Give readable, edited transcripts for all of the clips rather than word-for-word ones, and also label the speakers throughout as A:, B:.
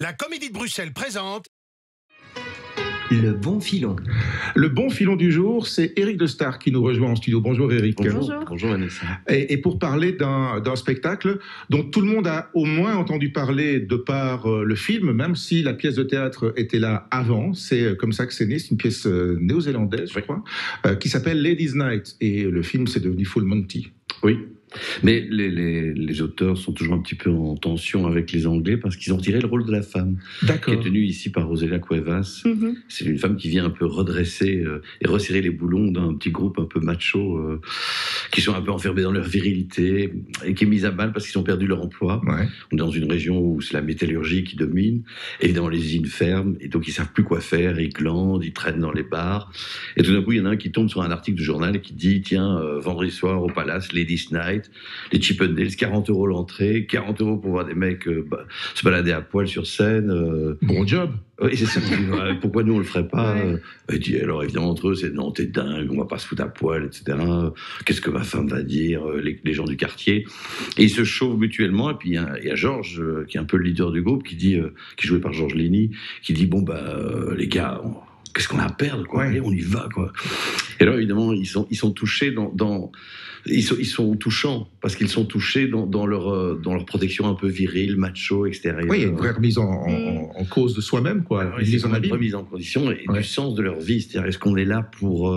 A: La Comédie de Bruxelles présente
B: Le bon filon.
C: Le bon filon du jour, c'est Éric de Star qui nous rejoint en studio. Bonjour Éric.
B: Bonjour. Bonjour Vanessa.
C: Et pour parler d'un spectacle dont tout le monde a au moins entendu parler de par le film, même si la pièce de théâtre était là avant. C'est comme ça que c'est né. C'est une pièce néo-zélandaise, je crois, qui s'appelle Ladies' Night. Et le film, c'est devenu Full Monty.
D: Oui, mais les auteurs sont toujours un petit peu en tension avec les Anglais parce qu'ils ont tiré le rôle de la femme, qui est tenue ici par Roselia Cuevas. C'est une femme qui vient un peu redresser et resserrer les boulons d'un petit groupe un peu macho qui sont un peu enfermés dans leur virilité et qui est mise à mal parce qu'ils ont perdu leur emploi.
C: Ouais.
D: On est dans une région où c'est la métallurgie qui domine, évidemment les usines ferment et donc ils savent plus quoi faire, ils glandent, ils traînent dans les bars et tout d'un coup il y en a un qui tombe sur un article du journal et qui dit tiens, vendredi soir au Palace, Ladies' Night, les Chippendales, 40 € l'entrée, 40 € pour voir des mecs se balader à poil sur scène.
C: Bon job.
D: Oui, c'est ça. Pourquoi nous on le ferait pas? Il dit, alors évidemment entre eux c'est non t'es dingue, on va pas se foutre à poil, etc. Qu'est-ce que ma femme va dire, les gens du quartier. Et ils se chauffent mutuellement. Et puis il y a Georges qui est un peu le leader du groupe qui dit, qui est joué par Georges Lenny, qui dit bon les gars. Qu'est-ce qu'on a à perdre, quoi? Allez, on y va, quoi. Et là, évidemment, ils sont touchés ils sont touchants parce qu'ils sont touchés dans leur protection un peu virile, macho, extérieure.
C: Oui, il y a une vraie remise en cause de soi-même, quoi.
D: Une remise en condition et du sens de leur vie. C'est-à-dire, est-ce qu'on est là pour...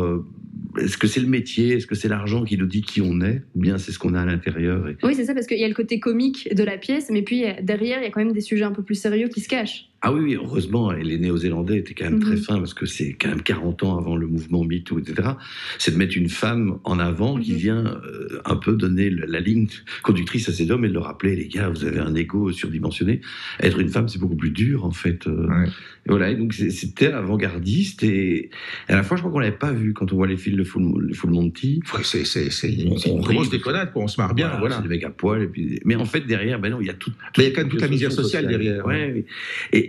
D: est-ce que c'est le métier? Est-ce que c'est l'argent qui nous dit qui on est? Ou bien c'est ce qu'on a à l'intérieur
E: Oui, c'est ça, parce qu'il y a le côté comique de la pièce, mais puis derrière, il y a quand même des sujets un peu plus sérieux qui se cachent.
D: Ah oui, heureusement, et les Néo-Zélandais étaient quand même très fins, parce que c'est quand même 40 ans avant le mouvement MeToo, etc. C'est de mettre une femme en avant qui vient un peu donner la ligne conductrice à ces hommes et de leur rappeler, les gars, vous avez un ego surdimensionné. Être une femme, c'est beaucoup plus dur, en fait. Et voilà, et donc c'était avant-gardiste, et à la fois, je crois qu'on l'avait pas vu quand on voit les films de Full Monty.
C: C'est une grosse déconnade, quoi. On se marre bien, voilà.
D: C'est des mecs à poil, et puis... Mais en fait, derrière, ben non, il y a tout...
C: Mais il y a quand même toute la misère sociale derrière.
D: Ouais.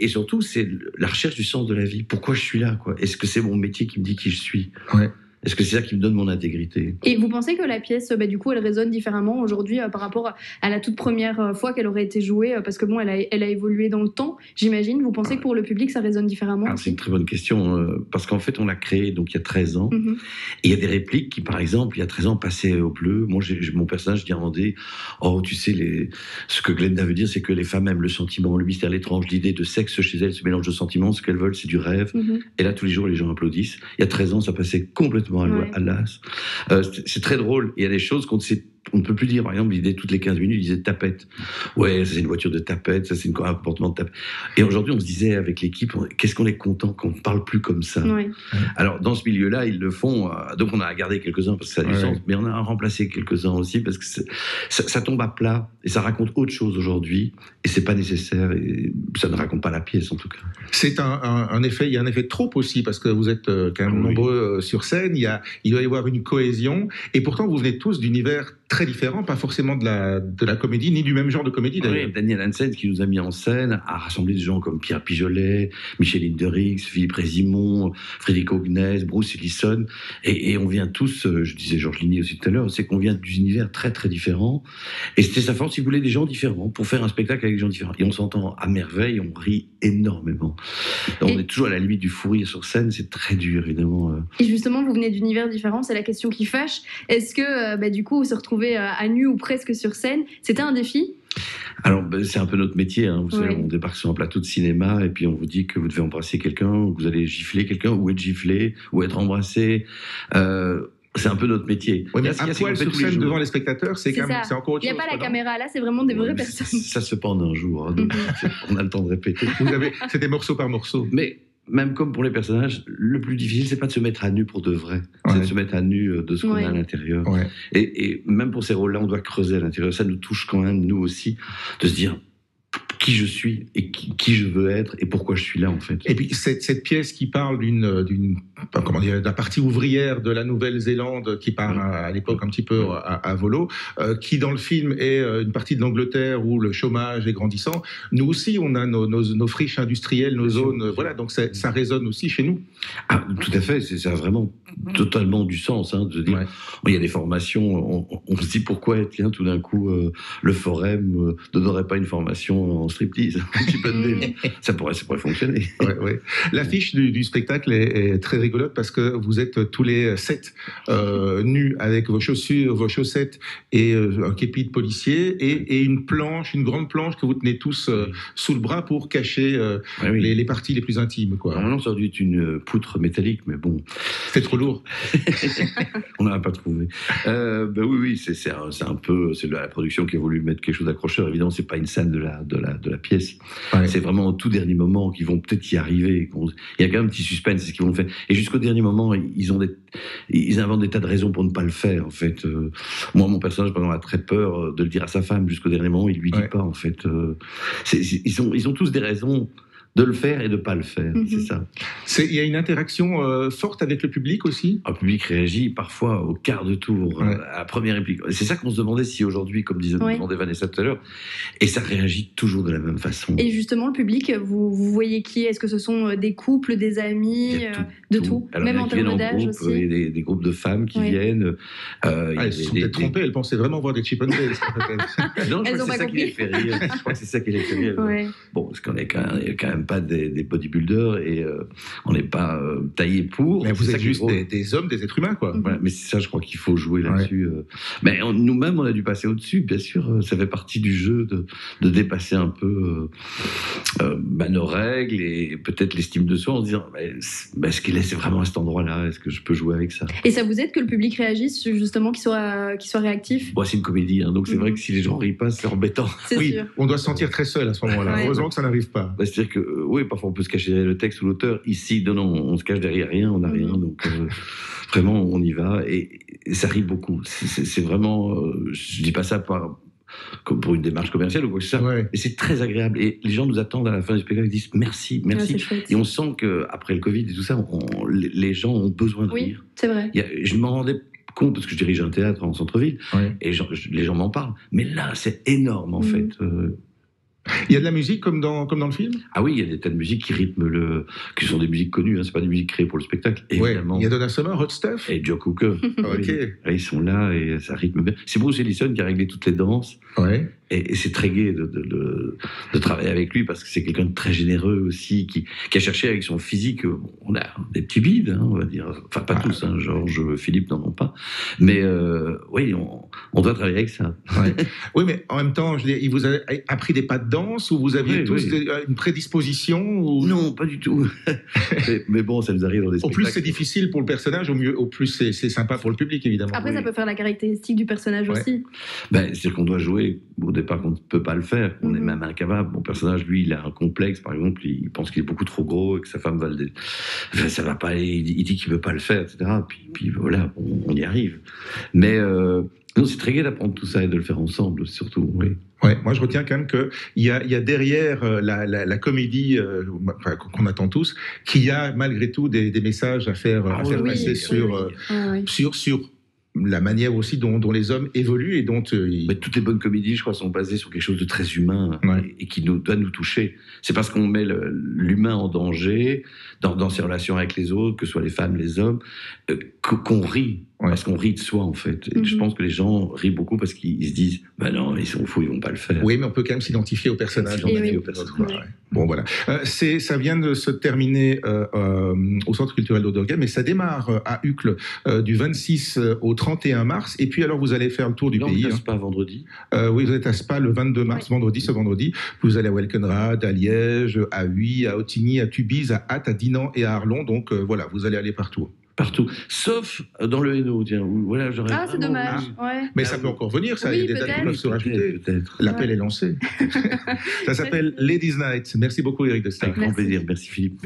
D: Et surtout, c'est la recherche du sens de la vie. Pourquoi je suis là, quoi? Est-ce que c'est mon métier qui me dit qui je suis? Est-ce que c'est ça qui me donne mon intégrité?
E: Et vous pensez que la pièce, du coup, elle résonne différemment aujourd'hui par rapport à la toute première fois qu'elle aurait été jouée? Parce que bon, elle a évolué dans le temps, j'imagine. Vous pensez que pour le public, ça résonne différemment?
D: Alors, c'est une très bonne question. Parce qu'en fait, on l'a créée donc il y a 13 ans. Et il y a des répliques qui, par exemple, il y a 13 ans, passaient au bleu. Moi, mon personnage dit tu sais, ce que Glenda veut dire, c'est que les femmes aiment le sentiment, le mystère, l'étrange, l'idée de sexe chez elles, ce mélange de sentiments, ce qu'elles veulent, c'est du rêve. Et là, tous les jours, les gens applaudissent. Il y a 13 ans, ça passait complètement à l'as. C'est très drôle. Il y a des choses on ne peut plus dire. Par exemple, l'idée toutes les 15 minutes, il disait tapette. Ouais, ça c'est une voiture de tapette, ça c'est un comportement de tapette. Et aujourd'hui, on se disait avec l'équipe, qu'est-ce qu'on est content qu'on ne parle plus comme ça. Alors, dans ce milieu-là, ils le font. Donc, on a gardé quelques-uns parce que ça a du sens, mais on a remplacé quelques-uns aussi parce que ça tombe à plat et ça raconte autre chose aujourd'hui et c'est pas nécessaire et ça ne raconte pas la pièce en tout cas.
C: C'est un effet, il y a un effet de troupe aussi parce que vous êtes quand même nombreux sur scène. Il doit y avoir une cohésion et pourtant vous venez tous d'univers très différents, pas forcément de la comédie ni du même genre de comédie d'ailleurs.
D: Oui, Daniel Hansen qui nous a mis en scène a rassemblé des gens comme Pierre Pijolet, Michel Hinderix, Philippe Résimond, Frédéric Augnès, Bruce Ellison et on vient tous, je disais Georges Ligny aussi tout à l'heure, c'est qu'on vient d'univers très très différents et c'était sa force, il voulait des gens différents pour faire un spectacle avec des gens différents et on s'entend à merveille, on rit énormément. On est toujours à la limite du fou rire sur scène, c'est très dur évidemment.
E: Et justement, vous venez d'univers différents, c'est la question qui fâche. Est-ce que du coup, se retrouver à nu ou presque sur scène, c'était un défi?
D: Alors, c'est un peu notre métier. Vous savez, on débarque sur un plateau de cinéma et puis on vous dit que vous devez embrasser quelqu'un, ou que vous allez gifler quelqu'un, ou être giflé, ou être embrassé. C'est un peu notre métier.
C: Mais à poil sur scène devant les spectateurs, c'est encore autre chose.
E: Il n'y a pas la caméra là, c'est vraiment des vraies personnes.
D: Ça se fait en un jour, donc on a le temps de répéter.
C: C'était morceau par morceau.
D: Mais même comme pour les personnages, le plus difficile, c'est pas de se mettre à nu pour de vrai. C'est de se mettre à nu de ce qu'on a à l'intérieur. Et même pour ces rôles-là, on doit creuser à l'intérieur. Ça nous touche quand même, nous aussi, de se dire qui je suis et qui je veux être et pourquoi je suis là, en fait.
C: Et puis, cette pièce qui parle d'une comment dire, la partie ouvrière de la Nouvelle-Zélande qui part à l'époque un petit peu à volo, qui dans le film est une partie de l'Angleterre où le chômage est grandissant. Nous aussi, on a nos friches industrielles, nos zones, voilà, donc ça résonne aussi chez nous.
D: Ah, tout à fait, ça a vraiment totalement du sens, hein, de dire, il y a des formations, on se dit pourquoi, tiens, tout d'un coup, le Forum ne donnerait pas une formation en striptease. ça pourrait fonctionner.
C: Ouais. L'affiche du spectacle est très rigolote parce que vous êtes tous les 7 nus avec vos chaussures, vos chaussettes et un képi de policier et une grande planche que vous tenez tous sous le bras pour cacher les parties les plus intimes, quoi.
D: Normalement, ça aurait dû être une poutre métallique, mais bon.
C: C'est trop lourd.
D: On n'en a pas trouvé. Oui, c'est un peu, c'est la production qui a voulu mettre quelque chose d'accrocheur. Évidemment, c'est pas une scène de la pièce. Ouais. C'est vraiment au tout dernier moment qu'ils vont peut-être y arriver. Il y a quand même un petit suspense, c'est ce qu'ils vont faire. Et jusqu'au dernier moment, ils inventent des tas de raisons pour ne pas le faire, en fait. Moi, mon personnage, par exemple, a très peur de le dire à sa femme. Jusqu'au dernier moment, il lui dit pas, en fait. Ils ont tous des raisons de le faire et de ne pas le faire, c'est ça.
C: Il y a une interaction forte avec le public aussi.
D: Le public réagit parfois au quart de tour, à la première réplique. C'est ça qu'on se demandait si aujourd'hui, comme demandait Vanessa tout à l'heure, et ça réagit toujours de la même façon.
E: Et justement, le public, vous voyez qui? Est-ce que ce sont des couples, des amis, de tout?
D: Alors,
E: même en termes d'âge aussi.
D: Il y a des groupes de femmes qui viennent.
C: Elles se sont peut-être trompées, elles pensaient vraiment voir des Chip 'n Dale.
D: Non, je crois que c'est ça qui les fait rire. Je crois que c'est ça qui les fait rire. Bon, parce qu'on est quand même pas des bodybuilders et on n'est pas taillé pour.
C: Mais vous êtes juste des hommes, des êtres humains, quoi.
D: Voilà, mais c'est ça, je crois qu'il faut jouer là-dessus. Mais nous-mêmes, on a dû passer au-dessus, bien sûr. Ça fait partie du jeu de dépasser un peu nos règles et peut-être l'estime de soi en se disant est-ce qu'il est vraiment à cet endroit-là? Est-ce que je peux jouer avec ça?
E: Et ça vous aide que le public réagisse, justement, qu'il soit réactif?
D: C'est une comédie, hein, donc c'est vrai que si les gens rient pas, c'est embêtant.
C: Oui, on doit se sentir très seul à ce moment-là. Heureusement que ça n'arrive pas.
D: C'est-à-dire que, parfois on peut se cacher derrière le texte ou l'auteur. Ici, non, on se cache derrière rien, on n'a rien. Donc, vraiment, on y va. Et ça rit beaucoup. C'est vraiment... je dis pas ça comme pour une démarche commerciale ou quoi que ce soit. Mais c'est très agréable. Et les gens nous attendent à la fin du spectacle, ils disent merci. Et on sent qu'après le Covid et tout ça, les gens ont besoin de rire.
E: C'est vrai.
D: Je m'en rendais compte, parce que je dirige un théâtre en centre-ville, et les gens m'en parlent. Mais là, c'est énorme, en fait.
C: Il y a de la musique comme dans le film?
D: Ah oui, il y a des tas de musiques qui rythment qui sont des musiques connues, hein, c'est pas des musiques créées pour le spectacle, évidemment.
C: Il y a Donna Summer, Hot Stuff
D: et Joe Cooker. Ils sont là et ça rythme bien. C'est Bruce Ellison qui a réglé toutes les danses. Et c'est très gai de travailler avec lui parce que c'est quelqu'un de très généreux aussi, qui a cherché avec son physique. On a des petits bides, hein, on va dire. Enfin, pas tous, hein, Georges, Philippe n'en ont pas. Mais on doit travailler avec ça.
C: Oui, mais en même temps, il vous a appris des pas de danse ou vous aviez tous une prédisposition ou...
D: Non, pas du tout. mais bon, ça nous arrive dans des spectacles.
C: Au plus c'est difficile pour le personnage, au plus c'est sympa pour le public, évidemment.
E: Après, ça peut faire la caractéristique du personnage aussi.
D: C'est-à-dire qu'on doit jouer au départ qu'on ne peut pas le faire, qu'on est même incapable. Mon personnage, lui, il a un complexe, par exemple, il pense qu'il est beaucoup trop gros et que sa femme va ça va pas aller, il dit qu'il veut pas le faire, etc. Puis voilà, on y arrive. Mais non, c'est très gai d'apprendre tout ça et de le faire ensemble, surtout,
C: moi je retiens quand même qu'il y a derrière la comédie qu'on attend tous, qu'il y a malgré tout des messages à faire passer sur la manière aussi dont les hommes évoluent et dont...
D: Mais toutes les bonnes comédies, je crois, sont basées sur quelque chose de très humain et qui doit nous toucher. C'est parce qu'on met l'humain en danger dans ses relations avec les autres, que ce soit les femmes, les hommes, qu'on rit. Parce qu'on rit de soi, en fait. Et je pense que les gens rient beaucoup parce qu'ils se disent « non, ils sont fous, ils vont pas le faire ».
C: Oui, mais on peut quand même s'identifier au personnage. Bon, voilà. Ça vient de se terminer au Centre culturel d'Auderghem, mais ça démarre à Uccle du 26 au 31 mars. Et puis alors, vous allez faire le tour du pays.
D: Vous êtes à Spa vendredi.
C: Oui, vous êtes à Spa le 22 mars, ce vendredi. Vous allez à Welkenrad, à Liège, à Huy, à Ottigny, à Tubize, à Ath, à Dinan et à Arlon. Donc voilà, vous allez aller partout.
D: Partout, sauf dans le Hainaut, tiens. Voilà,
E: c'est dommage.
C: Mais ça peut encore venir, ça. Il y a des dates qui peuvent se rajouter. L'appel est lancé. Ça s'appelle Ladies Night. Merci beaucoup, Éric de Star.
D: Avec grand plaisir. Merci, Philippe.